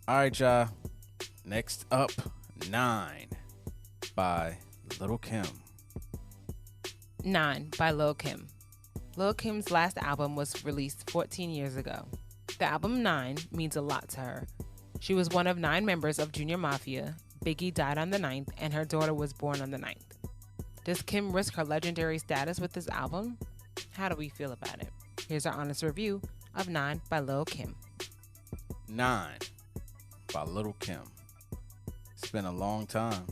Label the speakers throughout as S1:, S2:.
S1: All right, y'all. Next up, 9 by Lil Kim.
S2: 9 by Lil Kim. Lil Kim's last album was released 14 years ago. The album 9 means a lot to her. She was one of 9 members of Junior Mafia. Biggie died on the 9th, and her daughter was born on the 9th. Does Kim risk her legendary status with this album? How do we feel about it? Here's our honest review of 9 by Lil Kim.
S1: 9 by Lil Kim. It's been a long time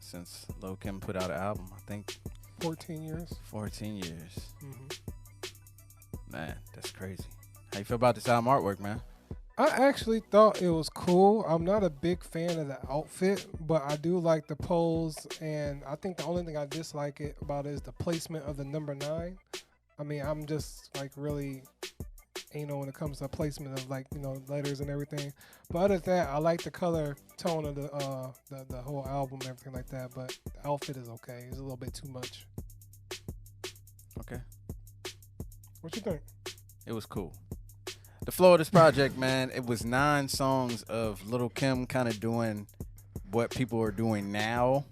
S1: since Lil Kim put out an album. I think
S3: 14 years.
S1: 14 years.
S3: Mm-hmm.
S1: Man, that's crazy. How you feel about this album artwork, man?
S3: I actually thought it was cool. I'm not a big fan of the outfit, but I do like the pose, and I think the only thing I dislike about it is the placement of the number 9. I mean, I'm just like really anal when it comes to placement of letters and everything. But other than that, I like the color tone of the whole album and everything like that. But the outfit is okay. It's a little bit too much.
S1: Okay.
S3: What you think?
S1: It was cool. The flow of this project, man, it was 9 songs of Lil Kim kind of doing what people are doing now.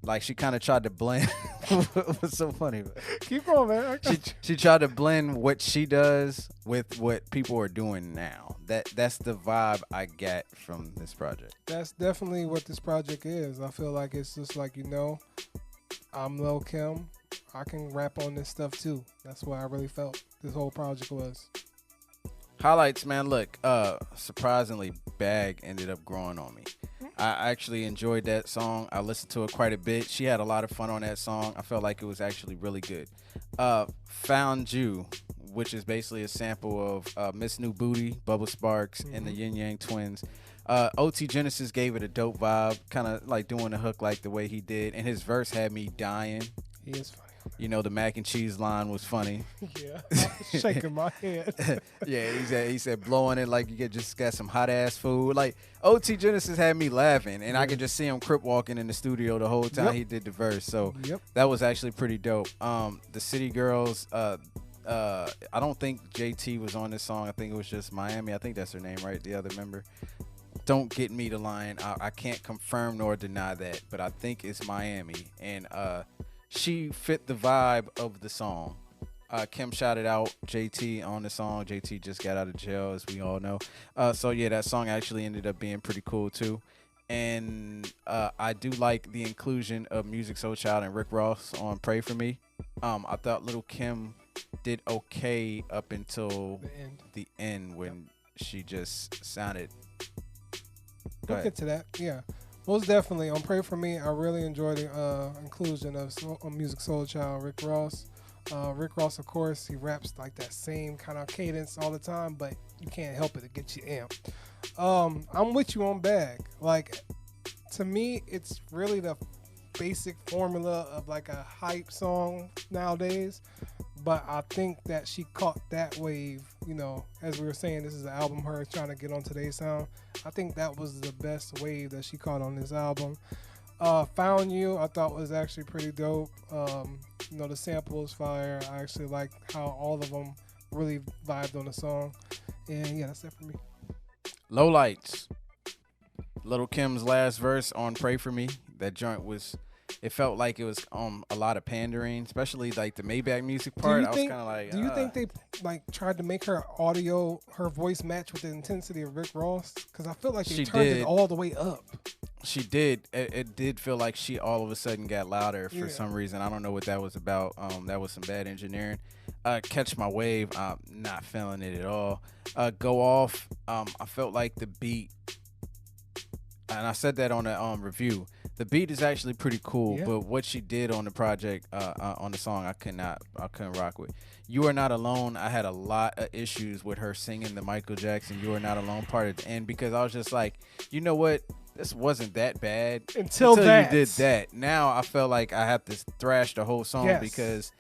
S1: Like, she kind of tried to blend. It was so funny.
S3: Keep going, man.
S1: She tried to blend what she does with what people are doing now. That's the vibe I get from this project.
S3: That's definitely what this project is. I feel like it's just like, I'm Lil Kim. I can rap on this stuff too. That's what I really felt this whole project was.
S1: Highlights, man. Look, surprisingly, Bag ended up growing on me. I actually enjoyed that song. I listened to it quite a bit. She had a lot of fun on that song. I felt like it was actually really good. Found You, which is basically a sample of Miss New Booty, Bubba Sparks, and the Yin Yang Twins. OT Genesis gave it a dope vibe, kind of like doing the hook like the way he did. And his verse had me dying.
S3: He is funny.
S1: The mac and cheese line was funny.
S3: Yeah, I was shaking my head.
S1: Yeah, he said blowing it like you just got some hot ass food. Like OT Genesis had me laughing, and I could just see him crip walking in the studio the whole time he did the verse. So that was actually pretty dope. The City Girls. I don't think JT was on this song. I think it was just Miami. I think that's her name, right? The other member. Don't get me to lying. I can't confirm nor deny that, but I think it's Miami, and she fit the vibe of the song. Kim shouted out JT on the song. JT just got out of jail, as we all know. So yeah, that song actually ended up being pretty cool too. And I do like the inclusion of Music Soul Child and Rick Ross on Pray For Me. I thought Lil Kim did okay up until the end when she just sounded.
S3: We'll get to that. Yeah. Most definitely. On Pray For Me, I really enjoyed the inclusion of Music Soul Child, Rick Ross. Rick Ross, of course, he raps like that same kind of cadence all the time, but you can't help it to get you amped. I'm with you on Bag. Like, to me, it's really the basic formula of like a hype song nowadays. But I think that she caught that wave, as we were saying, this is an album her trying to get on today's sound. I think that was the best wave that she caught on this album. Found You, I thought was actually pretty dope. The sample is fire. I actually like how all of them really vibed on the song. And yeah, that's it for me.
S1: Lowlights. Lil Kim's last verse on Pray For Me. That joint was... It felt like it was a lot of pandering, especially like the Maybach music part. I was kind of like,
S3: do you think they tried to make her voice match with the intensity of Rick Ross? Because I feel like they turned it all the way up.
S1: She did. It did feel like she all of a sudden got louder for some reason. I don't know what that was about. That was some bad engineering. Catch My Wave. I'm not feeling it at all. Go Off. I felt like the beat, and I said that on the review. The beat is actually pretty cool, but what she did on the project, on the song, I couldn't rock with. You Are Not Alone. I had a lot of issues with her singing the Michael Jackson "You Are Not Alone" part at the end because I was just like, you know what, this wasn't that bad until you did that. Now I felt like I have to thrash the whole song because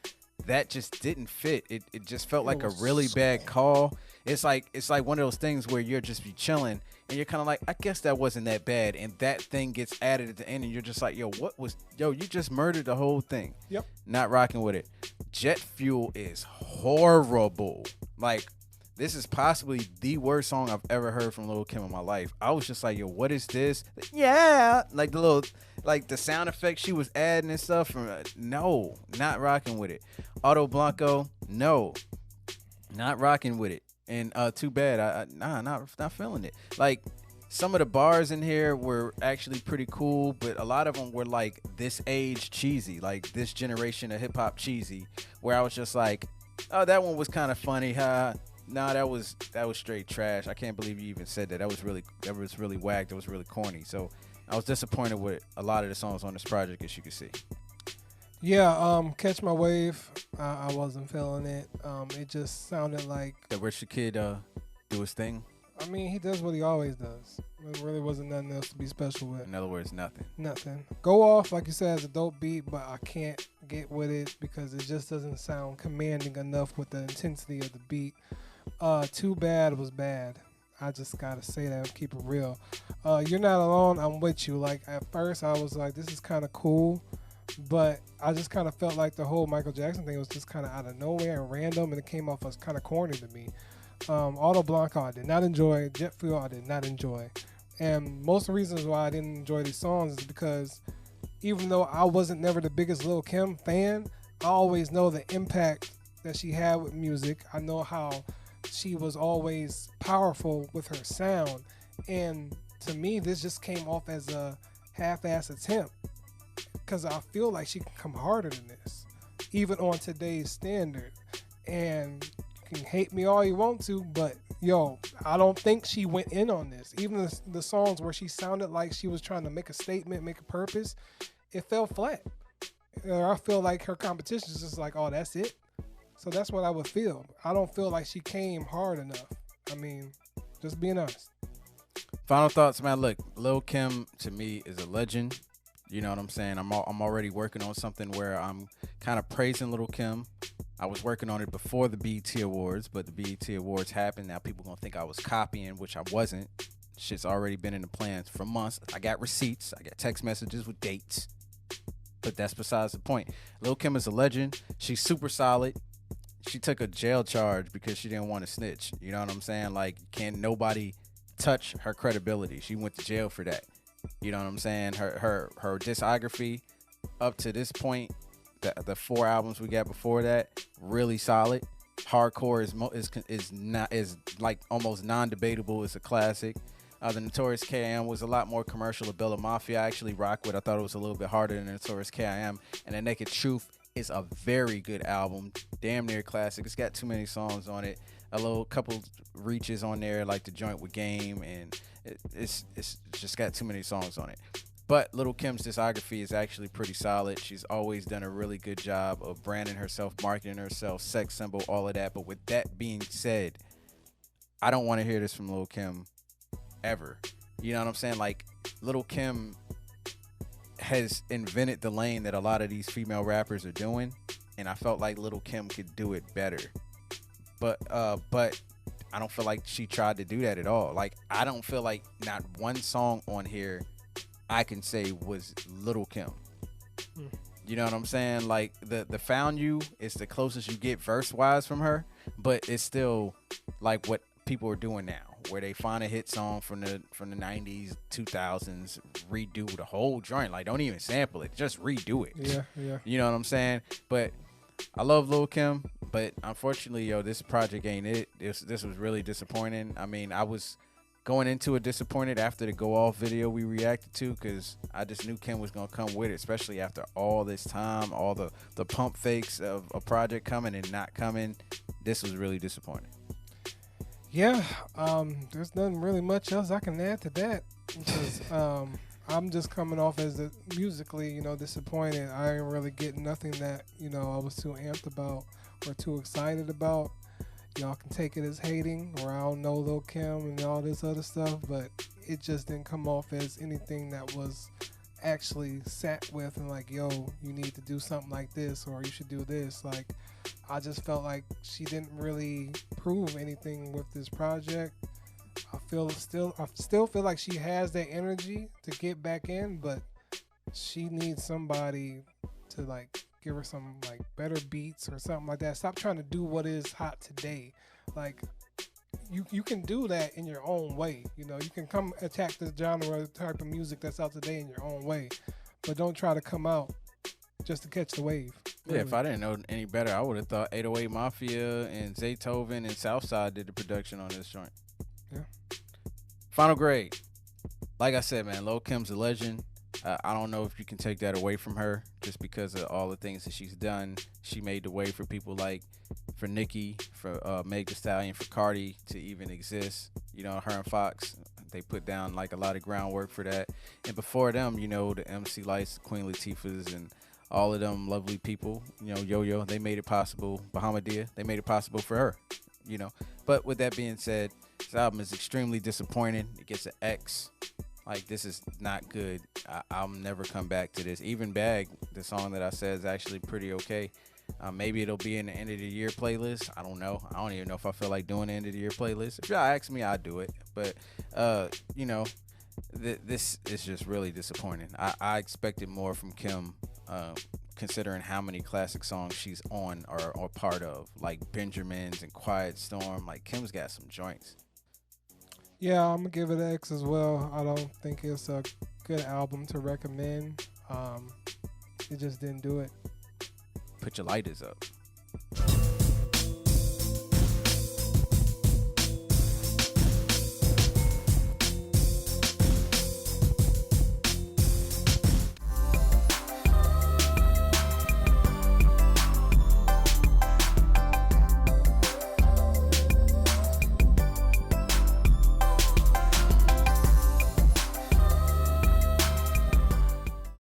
S1: that just didn't fit. It just felt like a really bad call. It's like one of those things where you're just be chilling and you're kind of like, I guess that wasn't that bad, and that thing gets added at the end, and you're just like, you just murdered the whole thing. Not rocking with it. Jet Fuel is horrible. Like, this is possibly the worst song I've ever heard from Lil Kim in my life. I was just like, yo, what is this? Yeah, like the little, like the sound effects she was adding and stuff. From no, not rocking with it. Auto Blanco, no, not rocking with it. And too bad. Not feeling it. Like some of the bars in here were actually pretty cool, but a lot of them were like this age cheesy, like this generation of hip hop cheesy, where I was just like, oh, that one was kind of funny, huh? Nah, that was straight trash. I can't believe you even said that. That was really whack. That was really corny. So I was disappointed with a lot of the songs on this project, as you can see.
S3: Yeah, Catch My Wave, I wasn't feeling it. It just sounded like
S1: That Rich the Kid do his thing.
S3: I mean, he does what he always does. There really wasn't nothing else to be special with.
S1: In other words, nothing.
S3: Nothing. Go Off, like you said, is a dope beat, but I can't get with it because it just doesn't sound commanding enough with the intensity of the beat. Too Bad was bad. I just gotta say that and keep it real. You're Not Alone, I'm with you. Like at first I was like, this is kind of cool, but I just kind of felt like the whole Michael Jackson thing was just kind of out of nowhere and random, and it came off as kind of corny to me. Auto Blanco I did not enjoy. Jet Fuel I did not enjoy. And most of the reasons why I didn't enjoy these songs is because even though I wasn't never the biggest Lil Kim fan, I always know the impact that she had with music. I know how she was always powerful with her sound. And to me, this just came off as a half-ass attempt because I feel like she can come harder than this, even on today's standard. And you can hate me all you want to, but yo, I don't think she went in on this. Even the songs where she sounded like she was trying to make a statement, make a purpose, it fell flat. I feel like her competition is just like, oh, that's it. So that's what I would feel. I don't feel like she came hard enough. I mean, just being honest.
S1: Final thoughts, man. Look, Lil Kim to me is a legend. You know what I'm saying? I'm already working on something where I'm kind of praising Lil Kim. I was working on it before the BET Awards, but the BET Awards happened. Now people gonna think I was copying, which I wasn't. Shit's already been in the plans for months. I got receipts. I got text messages with dates. But that's besides the point. Lil Kim is a legend. She's super solid. She took a jail charge because she didn't want to snitch. You know what I'm saying? Like, can nobody touch her credibility? She went to jail for that. You know what I'm saying? Her discography up to this point, the 4 albums we got before that, really solid. Hardcore is like almost non-debatable. It's a classic. The Notorious K.I.M. was a lot more commercial. The Bill of Mafia I actually rock with. I thought it was a little bit harder than the Notorious K.I.M. And The Naked Truth is a very good album, damn near classic. It's got too many songs on it. A little couple reaches on there, like the joint with Game, and it's just got too many songs on it. But Lil Kim's discography is actually pretty solid. She's always done a really good job of branding herself, marketing herself, sex symbol, all of that. But with that being said, I don't want to hear this from Lil Kim ever. You know what I'm saying? Like, Lil Kim has invented the lane that a lot of these female rappers are doing, and I felt like Lil Kim could do it better. But I don't feel like she tried to do that at all. Like, I don't feel like not one song on here I can say was Lil Kim. You know what I'm saying? Like, the Found You is the closest you get verse wise from her, but it's still like what people are doing now, where they find a hit song from the 90s, 2000s, redo the whole joint. Like, don't even sample it, just redo it.
S3: Yeah.
S1: You know what I'm saying? But I love Lil Kim, but unfortunately, yo, this project ain't it. This was really disappointing. I mean, I was going into it disappointed after the Go Off video we reacted to, because I just knew Kim was gonna come with it, especially after all this time, all the pump fakes of a project coming and not coming. This was really disappointing.
S3: Yeah, there's nothing really much else I can add to that, because I'm just coming off as musically, disappointed. I ain't really getting nothing that, I was too amped about or too excited about. Y'all can take it as hating, or I don't know Lil Kim and all this other stuff, but it just didn't come off as anything that was actually sat with and like, yo, you need to do something like this, or you should do this. Like, I just felt like she didn't really prove anything with this project. I still feel like she has that energy to get back in, but she needs somebody to like give her some like better beats or something like that. Stop trying to do what is hot today. Like, you can do that in your own way. You know, you can come attack the genre type of music that's out today in your own way, but don't try to come out just to catch the wave.
S1: Yeah, if I didn't know any better, I would have thought 808 Mafia and Zaytoven and Southside did the production on this joint.
S3: Yeah.
S1: Final grade. Like I said, man, Lil Kim's a legend. I don't know if you can take that away from her just because of all the things that she's done. She made the way for people like, for Nicki, for Meg Thee Stallion, for Cardi to even exist. You know, her and Fox, they put down like a lot of groundwork for that. And before them, you know, the MC Lights, Queen Latifahs, and all of them lovely people, you know, Yo-Yo, they made it possible. Bahamadia, they made it possible for her, you know. But with that being said, this album is extremely disappointing. It gets an X. Like, this is not good. I'll never come back to this. Even Bag, the song that I said, is actually pretty okay. Maybe it'll be in the end of the year playlist. I don't know. I don't even know if I feel like doing the end of the year playlist. If y'all ask me, I'll do it. But, you know, this is just really disappointing. I expected more from Kim, considering how many classic songs she's on or part of, like Benjamin's and Quiet Storm. Like, Kim's got some joints.
S3: Yeah, I'm gonna give it an X as well. I don't think it's a good album to recommend. It just didn't do it.
S1: Put your lighters up.